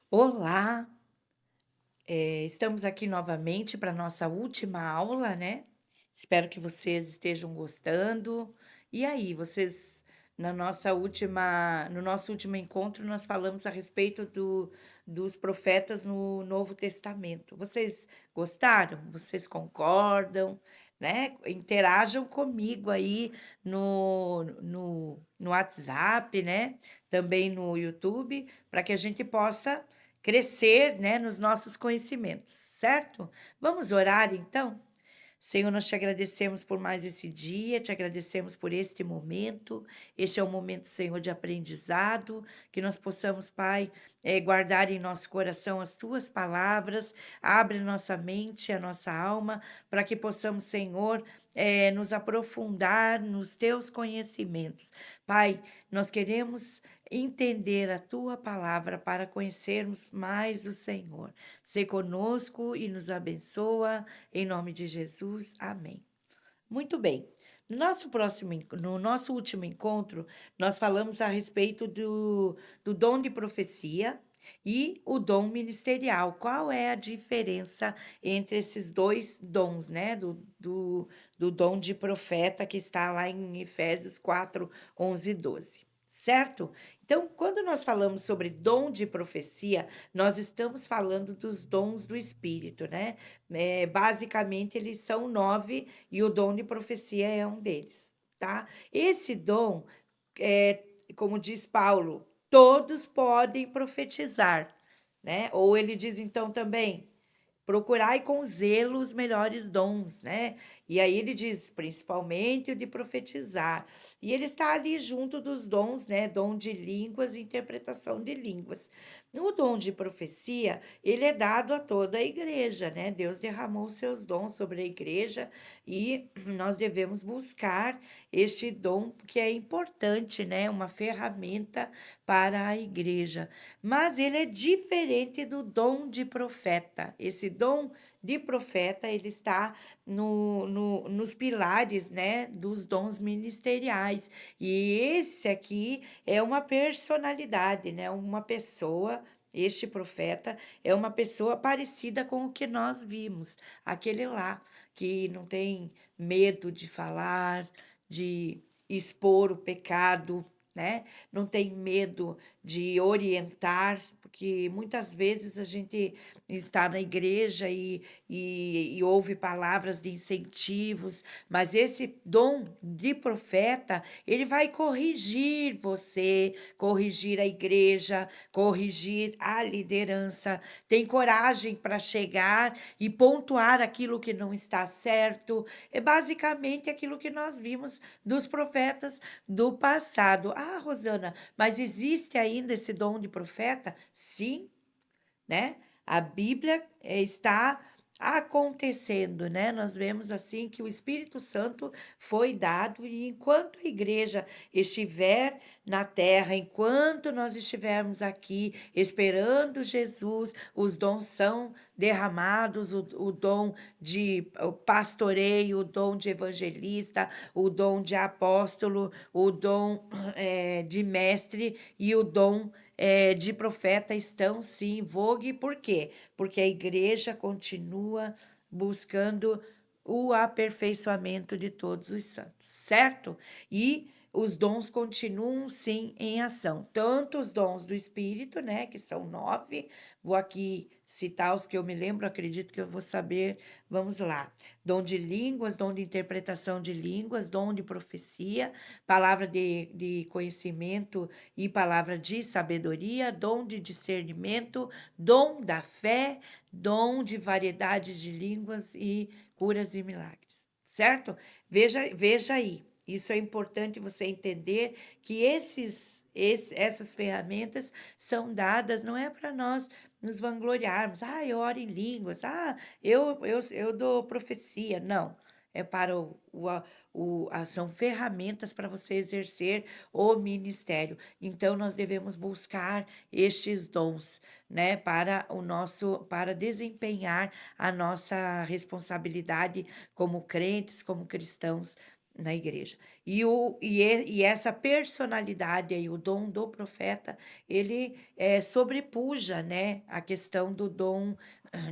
Olá, estamos aqui novamente para nossa última aula, né? Espero que vocês estejam gostando. E aí, vocês, no nosso último encontro, nós falamos a respeito dos profetas no Novo Testamento. Vocês gostaram? Vocês concordam? Né? Interajam comigo aí no WhatsApp, né? Também no YouTube, para que a gente possa crescer, né, nos nossos conhecimentos, certo? Vamos orar então? Senhor, nós te agradecemos por mais esse dia, te agradecemos por este momento. Este é um momento, Senhor, de aprendizado, que nós possamos, Pai, guardar em nosso coração as tuas palavras, abre nossa mente, a nossa alma, para que possamos, Senhor, nos aprofundar nos teus conhecimentos. Pai, nós queremos entender a tua palavra para conhecermos mais o Senhor. Se conosco e nos abençoa, em nome de Jesus. Amém. Muito bem. No nosso último encontro, nós falamos a respeito do dom de profecia e o dom ministerial. Qual é a diferença entre esses dois dons, né? Do dom de profeta que está lá em Efésios 4, 11 e 12. Certo? Então, quando nós falamos sobre dom de profecia, nós estamos falando dos dons do Espírito, né? Basicamente, eles são 9 e o dom de profecia é um deles, tá? Esse dom, é, como diz Paulo, todos podem profetizar, né? Ou ele diz então também, procurai com zelo os melhores dons, né? E aí ele diz, principalmente o de profetizar. E ele está ali junto dos dons, né? Dom de línguas e interpretação de línguas. O dom de profecia, ele é dado a toda a igreja, né? Deus derramou os seus dons sobre a igreja e nós devemos buscar este dom, porque é importante, né? Uma ferramenta para a igreja. Mas ele é diferente do dom de profeta. Esse dom de profeta, ele está nos pilares, né, dos dons ministeriais. E esse aqui é uma personalidade, né, uma pessoa. Este profeta é uma pessoa parecida com o que nós vimos, aquele lá que não tem medo de falar, de expor o pecado, né? Não tem medo de orientar, porque muitas vezes a gente está na igreja e ouve palavras de incentivos, mas esse dom de profeta, ele vai corrigir você, corrigir a igreja, corrigir a liderança, tem coragem para chegar e pontuar aquilo que não está certo. É basicamente aquilo que nós vimos dos profetas do passado. Ah, Rosana, mas existe ainda esse dom de profeta? Sim, né? A Bíblia está acontecendo, né? Nós vemos assim que o Espírito Santo foi dado e enquanto a igreja estiver na terra, enquanto nós estivermos aqui esperando Jesus, os dons são derramados, o dom de o pastoreio, o dom de evangelista, o dom de apóstolo, o dom de mestre e o dom de profeta estão sim em vogue, por quê? Porque a igreja continua buscando o aperfeiçoamento de todos os santos, certo? E os dons continuam sim em ação, tanto os dons do Espírito, né, que são 9, vou aqui citar os que eu me lembro, acredito que eu vou saber, vamos lá, dom de línguas, dom de interpretação de línguas, dom de profecia, palavra de conhecimento e palavra de sabedoria, dom de discernimento, dom da fé, dom de variedades de línguas e curas e milagres, certo? Veja aí. Isso é importante você entender que essas ferramentas são dadas, não é para nós nos vangloriarmos. Ah, eu oro em línguas. Ah, eu dou profecia. Não. É para são ferramentas para você exercer o ministério. Então, nós devemos buscar estes dons, né, para desempenhar a nossa responsabilidade como crentes, como cristãos na igreja. E essa personalidade aí, o dom do profeta, ele sobrepuja, né, a questão do dom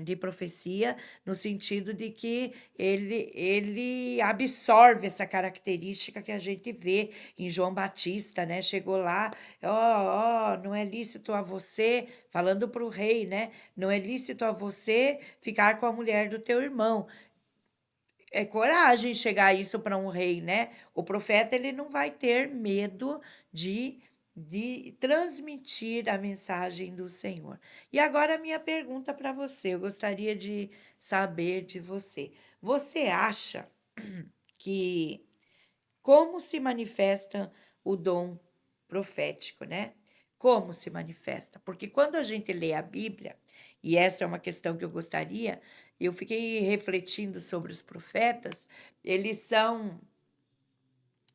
de profecia, no sentido de que ele absorve essa característica que a gente vê em João Batista, né? Chegou lá, ó, não é lícito a você, falando para o rei, né? Não é lícito a você ficar com a mulher do teu irmão. É coragem chegar isso para um rei, né? O profeta ele não vai ter medo de transmitir a mensagem do Senhor. E agora a minha pergunta para você, eu gostaria de saber de você. Você acha que como se manifesta o dom profético, né? Como se manifesta? Porque quando a gente lê a Bíblia, e essa é uma questão que eu fiquei refletindo sobre os profetas, eles são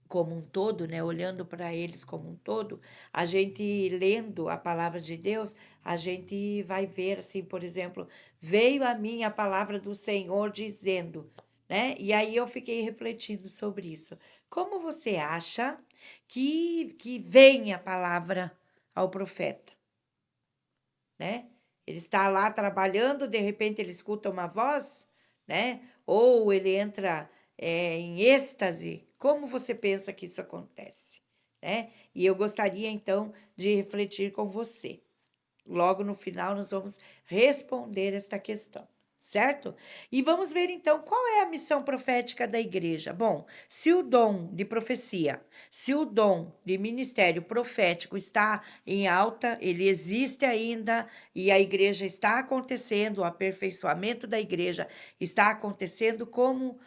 como um todo, né? Olhando para eles como um todo, a gente lendo a palavra de Deus, a gente vai ver assim, por exemplo, veio a mim a palavra do Senhor dizendo, né? E aí eu fiquei refletindo sobre isso. Como você acha que vem a palavra ao profeta, né? Ele está lá trabalhando, de repente ele escuta uma voz, né? Ou ele entra em êxtase. Como você pensa que isso acontece, né? E eu gostaria então de refletir com você. Logo no final, nós vamos responder esta questão, certo? E vamos ver então qual é a missão profética da igreja. Bom, se o dom de profecia, se o dom de ministério profético está em alta, ele existe ainda e a igreja está acontecendo, o aperfeiçoamento da igreja está acontecendo, como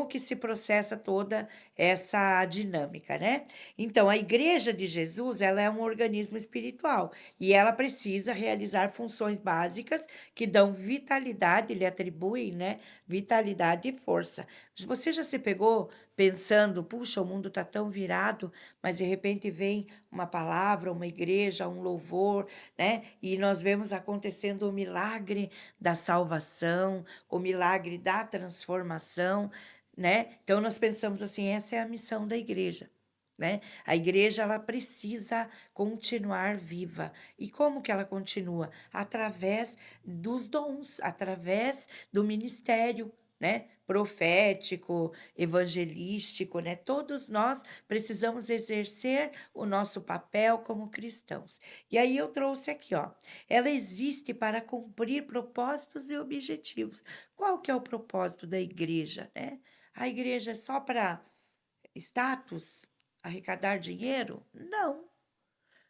que se processa toda essa dinâmica, né? Então, a igreja de Jesus, ela é um organismo espiritual e ela precisa realizar funções básicas que dão vitalidade, lhe atribuem, né, vitalidade e força. Você já se pegou pensando, puxa, o mundo está tão virado, mas de repente vem uma palavra, uma igreja, um louvor, né? E nós vemos acontecendo o milagre da salvação, o milagre da transformação, né? Então nós pensamos assim, essa é a missão da igreja, né? A igreja ela precisa continuar viva. E como que ela continua? Através dos dons, através do ministério, né? Profético, evangelístico, né? Todos nós precisamos exercer o nosso papel como cristãos. E aí eu trouxe aqui, ó. Ela existe para cumprir propósitos e objetivos. Qual que é o propósito da igreja, né? A igreja é só para status, arrecadar dinheiro? Não.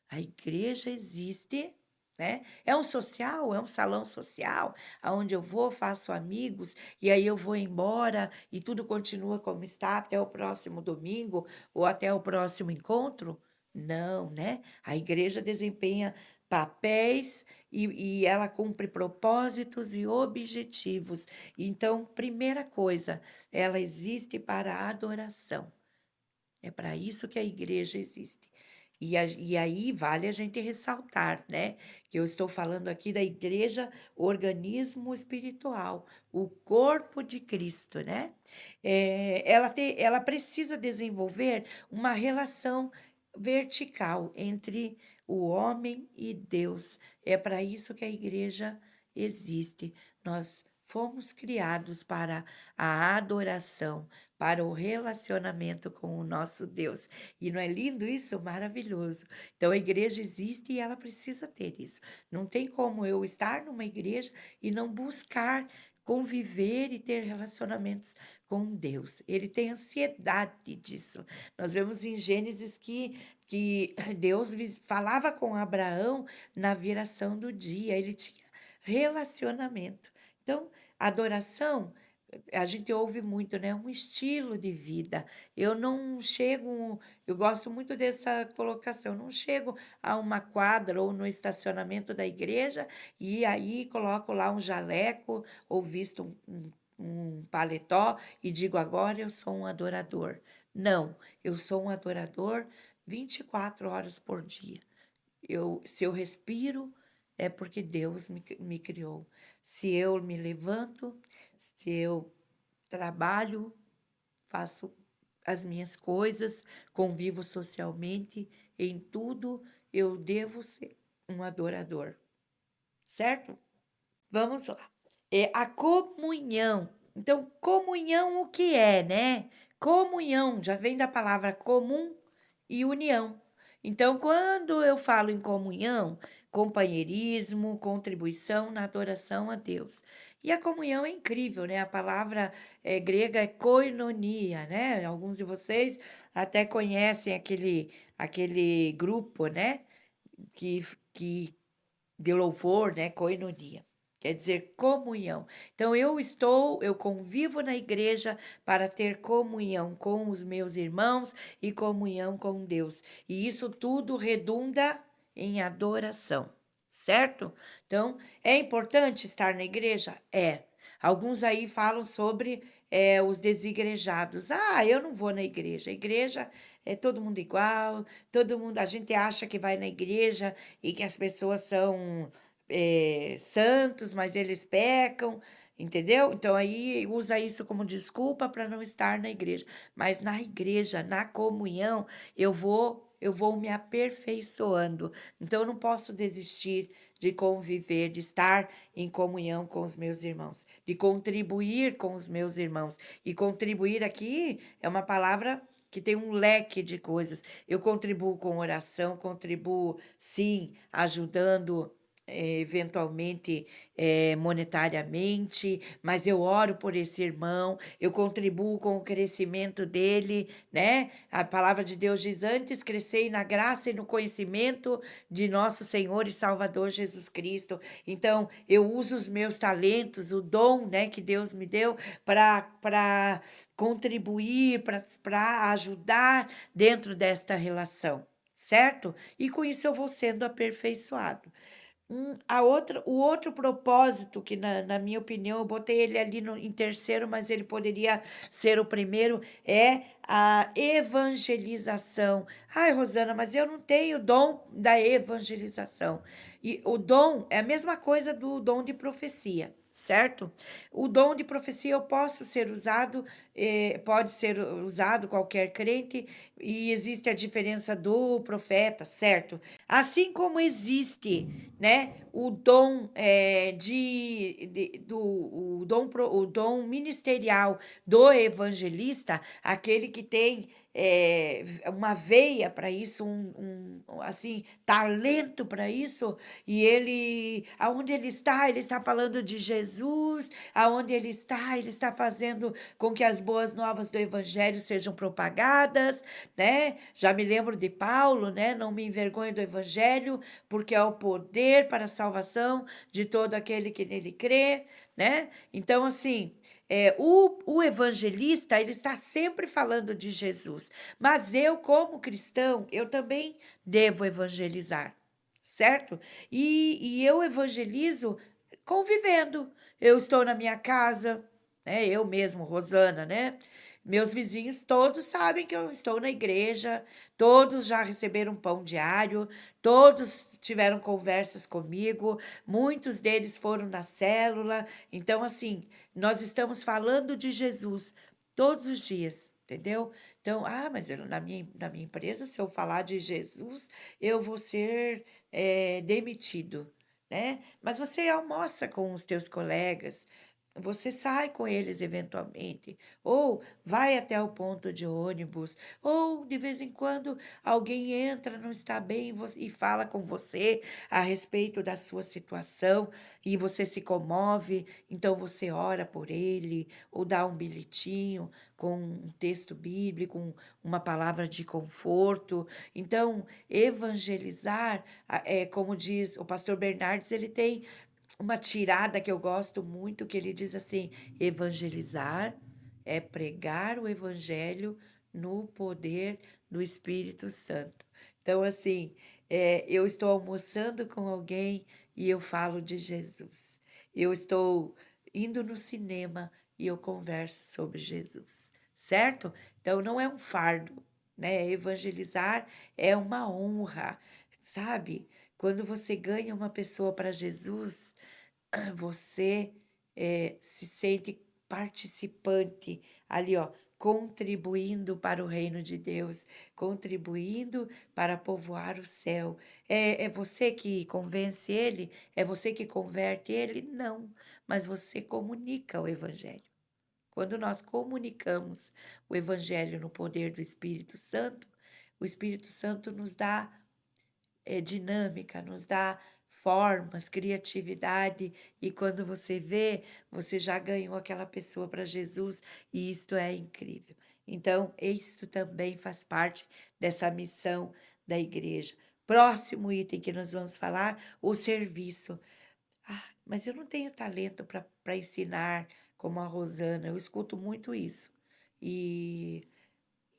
A igreja existe, né? É um social, é um salão social, aonde eu vou, faço amigos e aí eu vou embora e tudo continua como está até o próximo domingo ou até o próximo encontro? Não, né? A igreja desempenha papéis e ela cumpre propósitos e objetivos. Então, primeira coisa, ela existe para a adoração. É para isso que a igreja existe. E aí vale a gente ressaltar, né? Que eu estou falando aqui da igreja, organismo espiritual, o corpo de Cristo, né? Ela precisa desenvolver uma relação vertical entre o homem e Deus. É para isso que a igreja existe. Nós fomos criados para a adoração, para o relacionamento com o nosso Deus. E não é lindo isso? Maravilhoso. Então a igreja existe e ela precisa ter isso. Não tem como eu estar numa igreja e não buscar conviver e ter relacionamentos com Deus. Ele tem ansiedade disso. Nós vemos em Gênesis que Deus falava com Abraão na viração do dia, ele tinha relacionamento. Então, adoração a gente ouve muito, né? Um estilo de vida. Eu não chego, eu gosto muito dessa colocação, eu não chego a uma quadra ou no estacionamento da igreja e aí coloco lá um jaleco ou visto um paletó e digo agora eu sou um adorador. Não, eu sou um adorador 24 horas por dia. Se eu respiro, é porque Deus me criou. Se eu me levanto, se eu trabalho, faço as minhas coisas, convivo socialmente, em tudo eu devo ser um adorador, certo? Vamos lá. É a comunhão. Então, comunhão o que é, né? Comunhão já vem da palavra comum e união. Então, quando eu falo em comunhão, companheirismo, contribuição na adoração a Deus. E a comunhão é incrível, né? A palavra grega é koinonia, né? Alguns de vocês até conhecem aquele grupo, né? Que de louvor, né? Koinonia. Quer dizer comunhão. Então, eu convivo na igreja para ter comunhão com os meus irmãos e comunhão com Deus. E isso tudo redunda em adoração, certo? Então, é importante estar na igreja? É. Alguns aí falam sobre os desigrejados. Ah, eu não vou na igreja. A igreja é todo mundo igual, todo mundo. A gente acha que vai na igreja e que as pessoas são santos, mas eles pecam, entendeu? Então aí usa isso como desculpa para não estar na igreja. Mas na igreja, na comunhão, eu vou me aperfeiçoando. Então eu não posso desistir de conviver, de estar em comunhão com os meus irmãos, de contribuir com os meus irmãos. E contribuir aqui é uma palavra que tem um leque de coisas. Eu contribuo com oração, contribuo, sim, ajudando eventualmente monetariamente, mas eu oro por esse irmão, eu contribuo com o crescimento dele, né? A palavra de Deus diz: antes crescei na graça e no conhecimento de nosso Senhor e Salvador Jesus Cristo. Então, eu uso os meus talentos, o dom, né, que Deus me deu para contribuir, para ajudar dentro desta relação, certo? E com isso eu vou sendo aperfeiçoado. O outro propósito, que na minha opinião, eu botei ele ali em terceiro, mas ele poderia ser o primeiro, é a evangelização. Ai, Rosana, mas eu não tenho dom da evangelização. E o dom é a mesma coisa do dom de profecia. Certo? O dom de profecia eu posso ser usado, pode ser usado qualquer crente, e existe a diferença do profeta, certo? Assim como existe, né, o dom o dom ministerial do evangelista, aquele que tem uma veia para isso, assim, talento para isso, e aonde ele está falando de Jesus, aonde ele está fazendo com que as boas novas do evangelho sejam propagadas, né? Já me lembro de Paulo, né? Não me envergonho do evangelho, porque é o poder para a salvação de todo aquele que nele crê, né? Então, assim, o evangelista, ele está sempre falando de Jesus, mas eu, como cristão, eu também devo evangelizar, certo? E eu evangelizo convivendo. Eu estou na minha casa, né? Eu mesmo, Rosana, né? Meus vizinhos todos sabem que eu estou na igreja, todos já receberam pão diário, todos tiveram conversas comigo, muitos deles foram na célula. Então, assim, nós estamos falando de Jesus todos os dias. Entendeu? Então, mas na minha empresa, se eu falar de Jesus, eu vou ser demitido, né? Mas você almoça com os teus colegas, você sai com eles eventualmente, ou vai até o ponto de ônibus, ou de vez em quando alguém entra, não está bem e fala com você a respeito da sua situação e você se comove, então você ora por ele, ou dá um bilhetinho com um texto bíblico, uma palavra de conforto. Então, evangelizar, como diz o pastor Bernardes, ele tem uma tirada que eu gosto muito, que ele diz assim: evangelizar é pregar o evangelho no poder do Espírito Santo. Então, assim, eu estou almoçando com alguém e eu falo de Jesus. Eu estou indo no cinema e eu converso sobre Jesus, certo? Então, não é um fardo, né? Evangelizar é uma honra, sabe? Quando você ganha uma pessoa para Jesus, você se sente participante ali, ó, contribuindo para o reino de Deus, contribuindo para povoar o céu. É você que convence ele? É você que converte ele? Não, mas você comunica o evangelho. Quando nós comunicamos o evangelho no poder do Espírito Santo, o Espírito Santo nos dá dinâmica, nos dá formas, criatividade, e quando você vê, você já ganhou aquela pessoa para Jesus, e isto é incrível. Então, isto também faz parte dessa missão da igreja. Próximo item que nós vamos falar, o serviço. Ah, mas eu não tenho talento para ensinar como a Rosana, eu escuto muito isso. E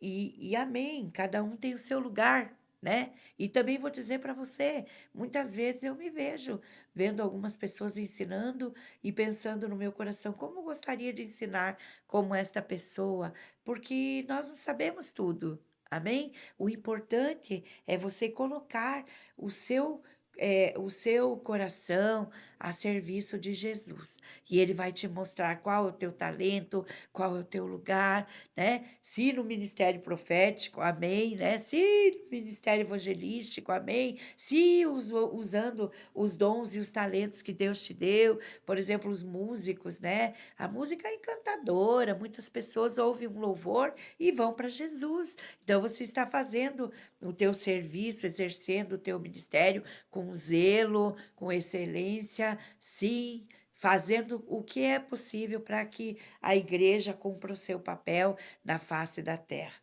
e amém, cada um tem o seu lugar, né. E também vou dizer para você, muitas vezes eu me vejo vendo algumas pessoas ensinando e pensando no meu coração: "Como eu gostaria de ensinar como esta pessoa", porque nós não sabemos tudo, amém. O importante é você colocar o seu, o seu coração a serviço de Jesus, e ele vai te mostrar qual é o teu talento, qual é o teu lugar, né? Se no ministério profético, amém, né? Se no ministério evangelístico, amém. Se usando os dons e os talentos que Deus te deu, por exemplo, os músicos, né? A música é encantadora, muitas pessoas ouvem um louvor e vão para Jesus. Então você está fazendo o teu serviço, exercendo o teu ministério com zelo, com excelência, sim, fazendo o que é possível para que a igreja cumpra o seu papel na face da terra.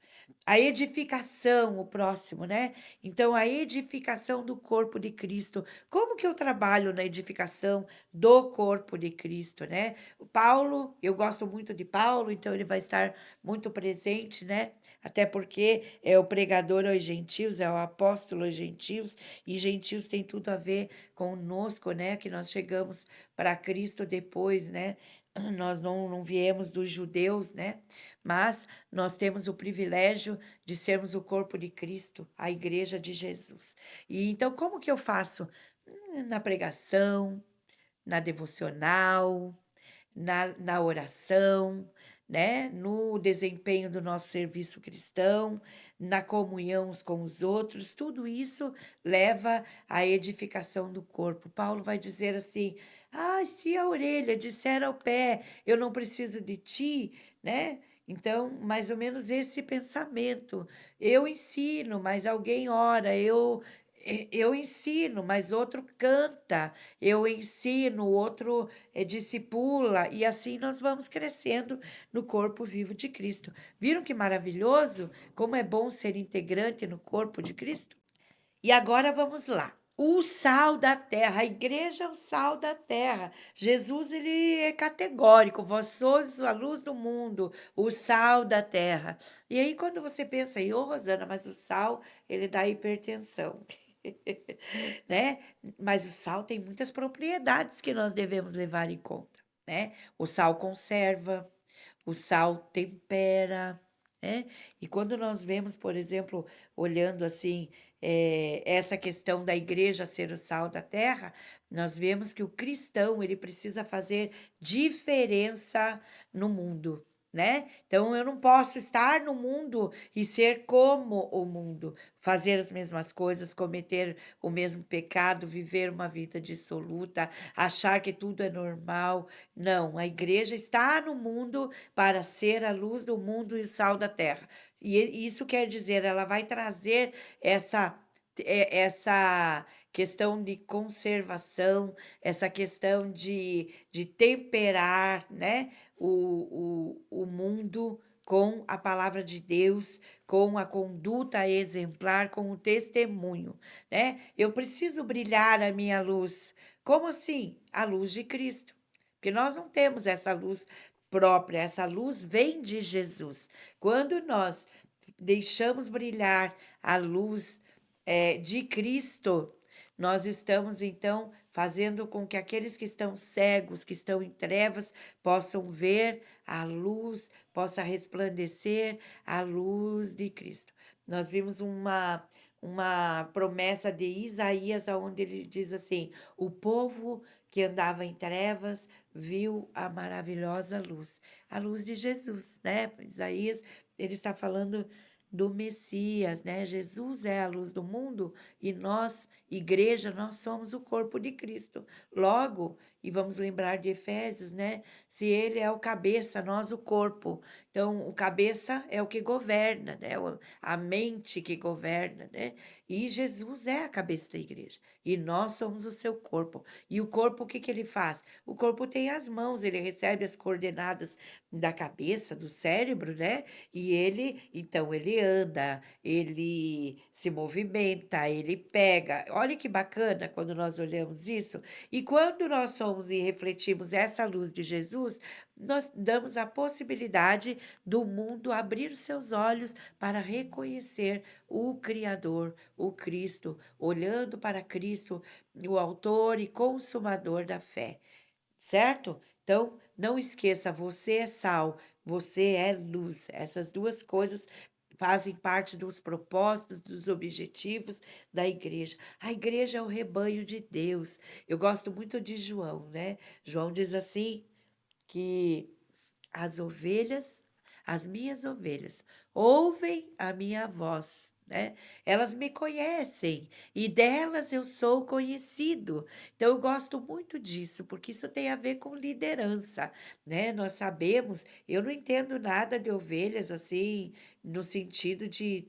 A edificação, o próximo, né? Então, a edificação do corpo de Cristo. Como que eu trabalho na edificação do corpo de Cristo, né? O Paulo, eu gosto muito de Paulo, então ele vai estar muito presente, né? Até porque é o pregador aos gentios, é o apóstolo aos gentios, e gentios tem tudo a ver conosco, né? Que nós chegamos para Cristo depois, né? Nós não viemos dos judeus, né? Mas nós temos o privilégio de sermos o corpo de Cristo, a igreja de Jesus. E então, como que eu faço? Na pregação, na devocional, na oração, né? No desempenho do nosso serviço cristão, na comunhão uns com os outros, tudo isso leva à edificação do corpo. Paulo vai dizer assim: ah, se a orelha disser ao pé, eu não preciso de ti, né? Então, mais ou menos esse pensamento. Eu ensino, mas alguém ora, eu ensino, mas outro canta, eu ensino, o outro discipula, e assim nós vamos crescendo no corpo vivo de Cristo. Viram que maravilhoso? Como é bom ser integrante no corpo de Cristo? E agora vamos lá. O sal da terra, a igreja é o sal da terra. Jesus, ele é categórico, vós sois a luz do mundo, o sal da terra. E aí, quando você pensa aí, ô Rosana, mas o sal, ele dá hipertensão. Né? Mas o sal tem muitas propriedades que nós devemos levar em conta, né? O sal conserva, o sal tempera, né? E quando nós vemos, por exemplo, olhando assim, essa questão da igreja ser o sal da terra, nós vemos que o cristão, ele precisa fazer diferença no mundo, né? Então eu não posso estar no mundo e ser como o mundo, fazer as mesmas coisas, cometer o mesmo pecado, viver uma vida dissoluta, achar que tudo é normal. Não, a igreja está no mundo para ser a luz do mundo e o sal da terra. E isso quer dizer, ela vai trazer essa questão de conservação, essa questão de temperar, né, o mundo com a palavra de Deus, com a conduta exemplar, com o testemunho, né? Eu preciso brilhar a minha luz. Como assim? A luz de Cristo. Porque nós não temos essa luz própria, essa luz vem de Jesus. Quando nós deixamos brilhar a luz de Cristo, nós estamos então fazendo com que aqueles que estão cegos, que estão em trevas, possam ver a luz, possa resplandecer a luz de Cristo. Nós vimos uma promessa de Isaías, aonde ele diz assim: o povo que andava em trevas viu a maravilhosa luz, a luz de Jesus, né? Isaías, ele está falando do Messias, né? Jesus é a luz do mundo e nós, igreja, nós somos o corpo de Cristo. Logo, e vamos lembrar de Efésios, né? Se ele é o cabeça, nós o corpo. Então, o cabeça é o que governa, né? A mente que governa, né? E Jesus é a cabeça da igreja. E nós somos o seu corpo. E o corpo, o que que ele faz? O corpo tem as mãos, ele recebe as coordenadas da cabeça, do cérebro, né? E ele, então, ele anda, ele se movimenta, ele pega. Olha que bacana quando nós olhamos isso. E quando nós somos e refletimos essa luz de Jesus, nós damos a possibilidade do mundo abrir os seus olhos para reconhecer o Criador, o Cristo, olhando para Cristo, o autor e consumador da fé, certo? Então, não esqueça, você é sal, você é luz. Essas duas coisas fazem parte dos propósitos, dos objetivos da igreja. A igreja é o rebanho de Deus. Eu gosto muito de João, né? João diz assim que as ovelhas, as minhas ovelhas, ouvem a minha voz, né? Elas me conhecem e delas eu sou conhecido. Então eu gosto muito disso, porque isso tem a ver com liderança, né? Nós sabemos, eu não entendo nada de ovelhas assim, no sentido de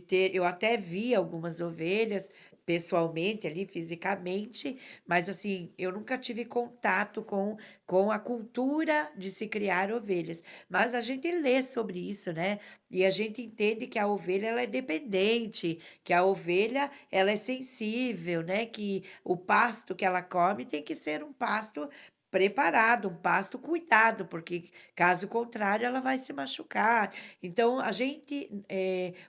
ter, eu até vi algumas ovelhas pessoalmente ali, fisicamente, mas assim, eu nunca tive contato com a cultura de se criar ovelhas. Mas a gente lê sobre isso, né? E a gente entende que a ovelha ela é dependente, que a ovelha ela é sensível, né? Que o pasto que ela come tem que ser um pasto preparado, um pasto cuidado, porque caso contrário ela vai se machucar. Então, a gente,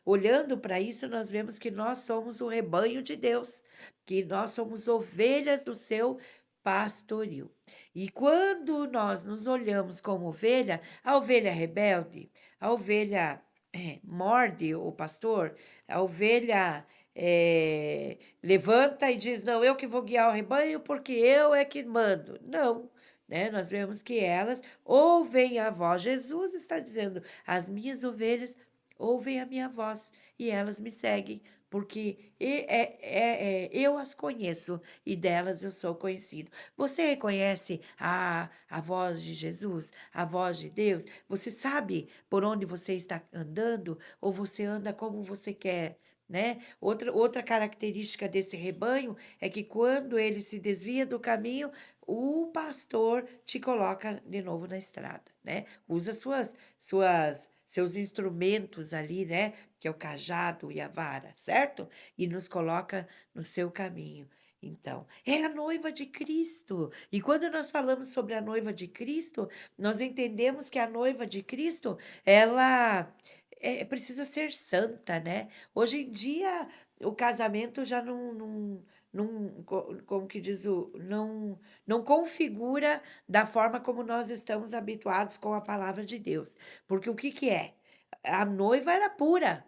olhando para isso, nós vemos que nós somos o rebanho de Deus, que nós somos ovelhas do seu pastoril. E quando nós nos olhamos como ovelha, a ovelha rebelde, a ovelha morde o pastor, a ovelha levanta e diz: Não, eu que vou guiar o rebanho porque eu é que mando. Não. Né? Nós vemos que elas ouvem a voz. Jesus está dizendo: As minhas ovelhas ouvem a minha voz e elas me seguem, porque eu as conheço e delas eu sou conhecido. Você reconhece a voz de Jesus, a voz de Deus? Você sabe por onde você está andando ou você anda como você quer? Né? Outra característica desse rebanho é que quando ele se desvia do caminho, o pastor te coloca de novo na estrada, né? Usa seus instrumentos ali, né? Que é o cajado e a vara, certo? E nos coloca no seu caminho. Então, é a noiva de Cristo. E quando nós falamos sobre a noiva de Cristo, nós entendemos que a noiva de Cristo, ela precisa ser santa, né? Hoje em dia, o casamento já como que diz não configura da forma como nós estamos habituados com a palavra de Deus. Porque o que que é? A noiva era pura,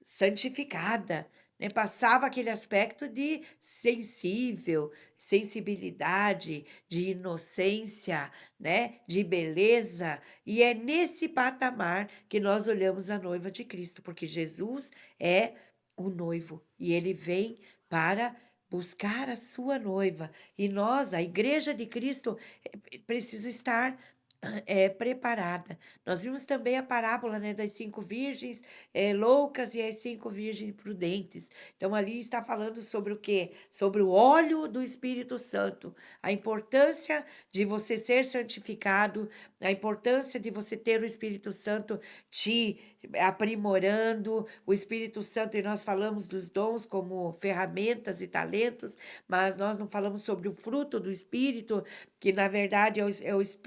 santificada, né? Passava aquele aspecto de sensível, sensibilidade, de inocência, né? De beleza. E é nesse patamar que nós olhamos a noiva de Cristo, porque Jesus é o noivo e ele vem para buscar a sua noiva. E nós, a igreja de Cristo, precisa estar preparada. Nós vimos também a parábola, né, das 5 virgens loucas e as 5 virgens prudentes. Então, ali está falando sobre o quê? Sobre o óleo do Espírito Santo, a importância de você ser santificado, a importância de você ter o Espírito Santo te aprimorando, o Espírito Santo, e nós falamos dos dons como ferramentas e talentos, mas nós não falamos sobre o fruto do Espírito, que na verdade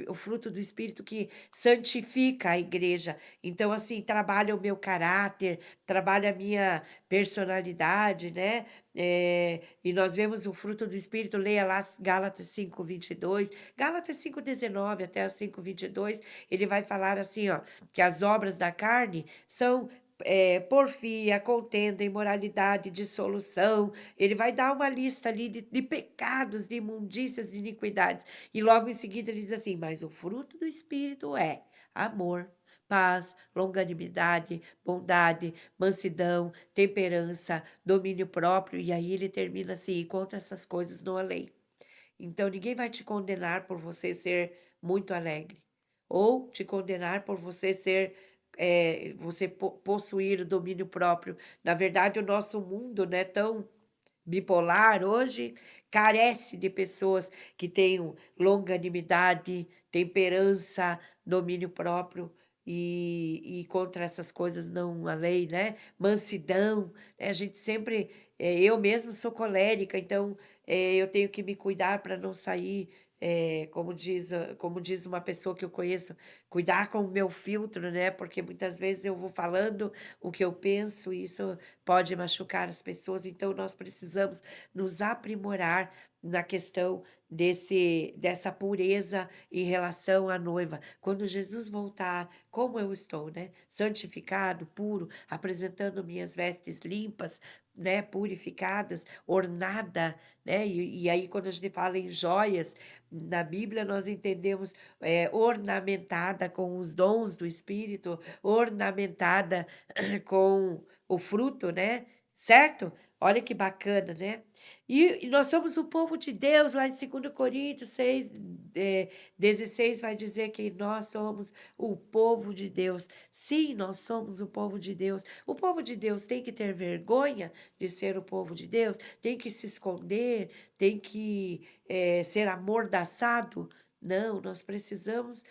o fruto do Espírito que santifica a igreja. Então, assim, trabalha o meu caráter, trabalha a minha personalidade, né? E nós vemos o fruto do Espírito, leia lá Gálatas 5:22, Gálatas 5:19 até 5:22, ele vai falar assim, ó, que as obras da carne são porfia, contenda, imoralidade, dissolução. Ele vai dar uma lista ali de pecados, de imundícias, de iniquidades. E logo em seguida ele diz assim: mas o fruto do Espírito é amor, paz, longanimidade, bondade, mansidão, temperança, domínio próprio. E aí ele termina assim: e contra essas coisas não há lei. Então ninguém vai te condenar por você ser muito alegre, ou te condenar por você ser você possuir o domínio próprio. Na verdade, o nosso mundo, né, tão bipolar hoje, carece de pessoas que tenham longanimidade, temperança, domínio próprio. E contra essas coisas não há lei, né? Mansidão, né? A gente sempre, eu mesmo sou colérica, então eu tenho que me cuidar para não sair, como diz uma pessoa que eu conheço, cuidar com o meu filtro, né? Porque muitas vezes eu vou falando o que eu penso e isso pode machucar as pessoas, então nós precisamos nos aprimorar na questão dessa pureza em relação à noiva. Quando Jesus voltar, como eu estou, né? Santificado, puro, apresentando minhas vestes limpas, né? Purificadas, ornada, né? E aí, quando a gente fala em joias, na Bíblia nós entendemos ornamentada com os dons do Espírito, ornamentada com o fruto, né? Certo? Olha que bacana, né? E nós somos o povo de Deus, lá em 2 Coríntios 6, 16, vai dizer que nós somos o povo de Deus. Sim, nós somos o povo de Deus. O povo de Deus tem que ter vergonha de ser o povo de Deus, tem que se esconder, tem que ser amordaçado. Não, nós precisamos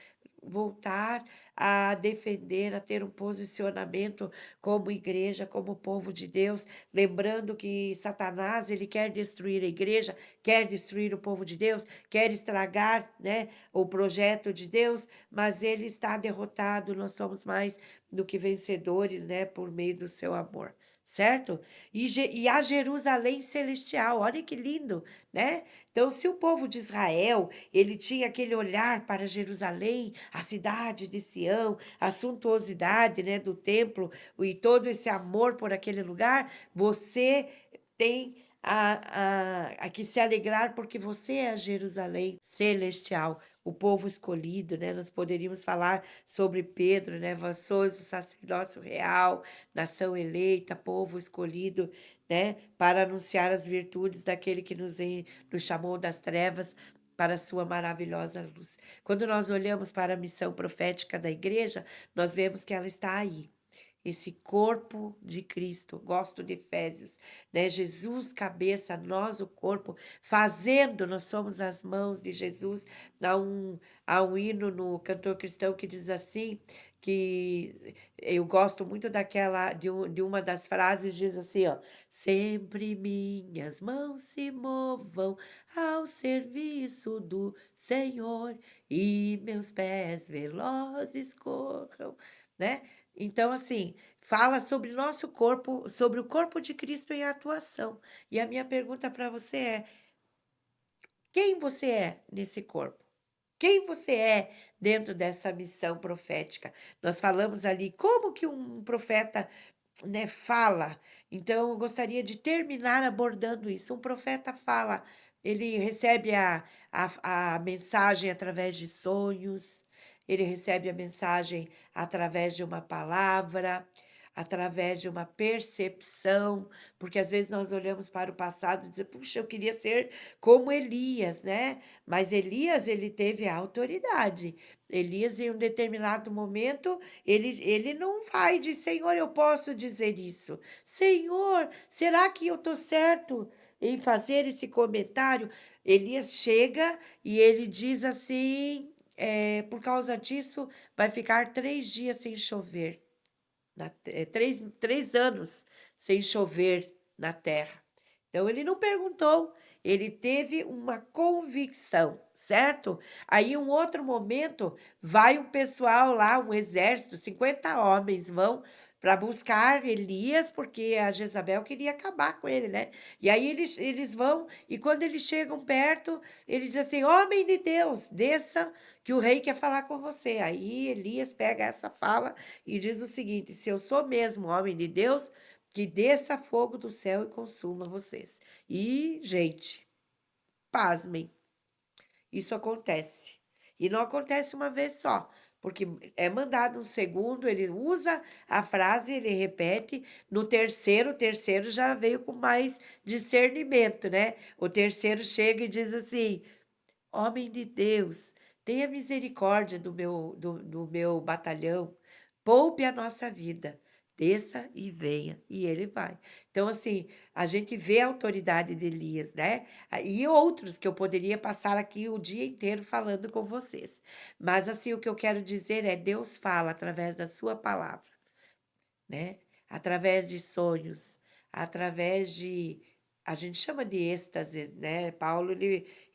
voltar a defender, a ter um posicionamento como igreja, como povo de Deus, lembrando que Satanás, ele quer destruir a igreja, quer destruir o povo de Deus, quer estragar, né, o projeto de Deus, mas ele está derrotado, nós somos mais do que vencedores, né, por meio do seu amor. Certo? E a Jerusalém celestial, olha que lindo, né? Então, se o povo de Israel ele tinha aquele olhar para Jerusalém, a cidade de Sião, a suntuosidade, né, do templo e todo esse amor por aquele lugar. Você tem a que se alegrar porque você é a Jerusalém celestial, o povo escolhido, né? Nós poderíamos falar sobre Pedro, né? Vós sois o sacerdócio real, nação eleita, povo escolhido, né? Para anunciar as virtudes daquele que nos chamou das trevas para a sua maravilhosa luz. Quando nós olhamos para a missão profética da igreja, nós vemos que ela está aí. Esse corpo de Cristo, gosto de Efésios, né? Jesus, cabeça, nós o corpo, fazendo, nós somos as mãos de Jesus. Há um hino no cantor cristão que diz assim, que eu gosto muito de uma das frases, diz assim, ó, sempre minhas mãos se movam ao serviço do Senhor e meus pés velozes corram, né? Então, assim, fala sobre nosso corpo, sobre o corpo de Cristo em atuação. E a minha pergunta para você é: quem você é nesse corpo? Quem você é dentro dessa missão profética? Nós falamos ali como que um profeta, né, fala. Então, eu gostaria de terminar abordando isso. Um profeta fala, ele recebe a mensagem através de sonhos, ele recebe a mensagem através de uma palavra, através de uma percepção, porque às vezes nós olhamos para o passado e dizemos, puxa, eu queria ser como Elias, né? Mas Elias, ele teve a autoridade. Elias, em um determinado momento, ele não vai de Senhor, eu posso dizer isso. Senhor, será que eu estou certo em fazer esse comentário? Elias chega e ele diz assim: por causa disso, vai ficar 3 dias sem chover. 3 anos sem chover na terra. Então, ele não perguntou, ele teve uma convicção, certo? Aí, um outro momento, vai um pessoal lá, um exército, 50 homens vão para buscar Elias, porque a Jezabel queria acabar com ele, né? E aí eles vão, e quando eles chegam perto, ele diz assim: Homem de Deus, desça, que o rei quer falar com você. Aí Elias pega essa fala e diz o seguinte: Se eu sou mesmo homem de Deus, que desça fogo do céu e consuma vocês. E, gente, pasmem, isso acontece. E não acontece uma vez só, porque é mandado um segundo, ele usa a frase, ele repete, no terceiro, o terceiro já veio com mais discernimento, né? O terceiro chega e diz assim: Homem de Deus, tenha misericórdia do meu batalhão, poupe a nossa vida, desça e venha. E ele vai. Então, assim, a gente vê a autoridade de Elias, né? E outros que eu poderia passar aqui o dia inteiro falando com vocês. Mas, assim, o que eu quero dizer é: Deus fala através da Sua palavra, né? Através de sonhos, através de a gente chama de êxtase, né? Paulo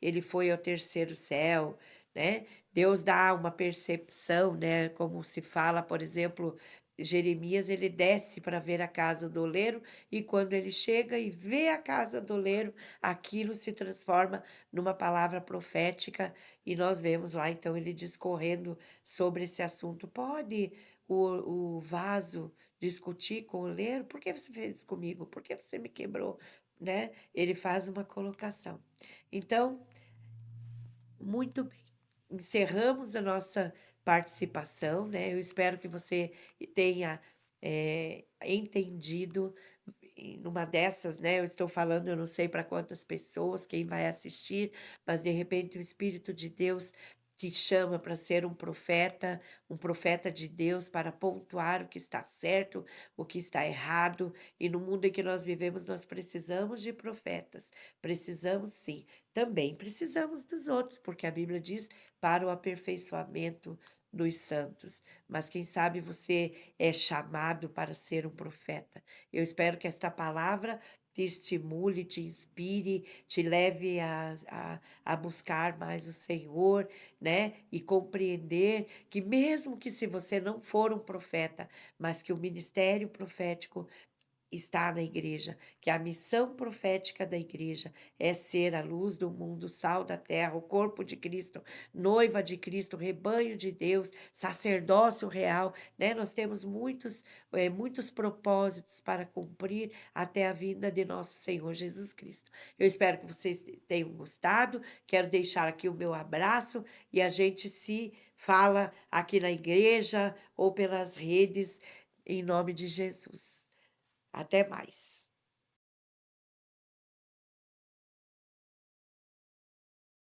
ele foi ao terceiro céu, né? Deus dá uma percepção, né? Como se fala, por exemplo, Jeremias, ele desce para ver a casa do oleiro e quando ele chega e vê a casa do oleiro, aquilo se transforma numa palavra profética e nós vemos lá então ele discorrendo sobre esse assunto. Pode o vaso discutir com o oleiro, por que você fez isso comigo? Por que você me quebrou? Né? Ele faz uma colocação. Então, muito bem. Encerramos a nossa participação, né? Eu espero que você tenha entendido. E numa dessas, né? Eu estou falando, eu não sei para quantas pessoas, quem vai assistir, mas de repente o Espírito de Deus te chama para ser um profeta de Deus, para pontuar o que está certo, o que está errado. E no mundo em que nós vivemos, nós precisamos de profetas. Precisamos sim. Também precisamos dos outros, porque a Bíblia diz para o aperfeiçoamento dos santos. Mas quem sabe você é chamado para ser um profeta. Eu espero que esta palavra te estimule, te inspire, te leve a buscar mais o Senhor, né? E compreender que mesmo que se você não for um profeta, mas que o ministério profético está na igreja, que a missão profética da igreja é ser a luz do mundo, o sal da terra, o corpo de Cristo, noiva de Cristo, rebanho de Deus, sacerdócio real, né? Nós temos muitos propósitos para cumprir até a vinda de nosso Senhor Jesus Cristo. Eu espero que vocês tenham gostado, quero deixar aqui o meu abraço e a gente se fala aqui na igreja ou pelas redes, em nome de Jesus. Até mais.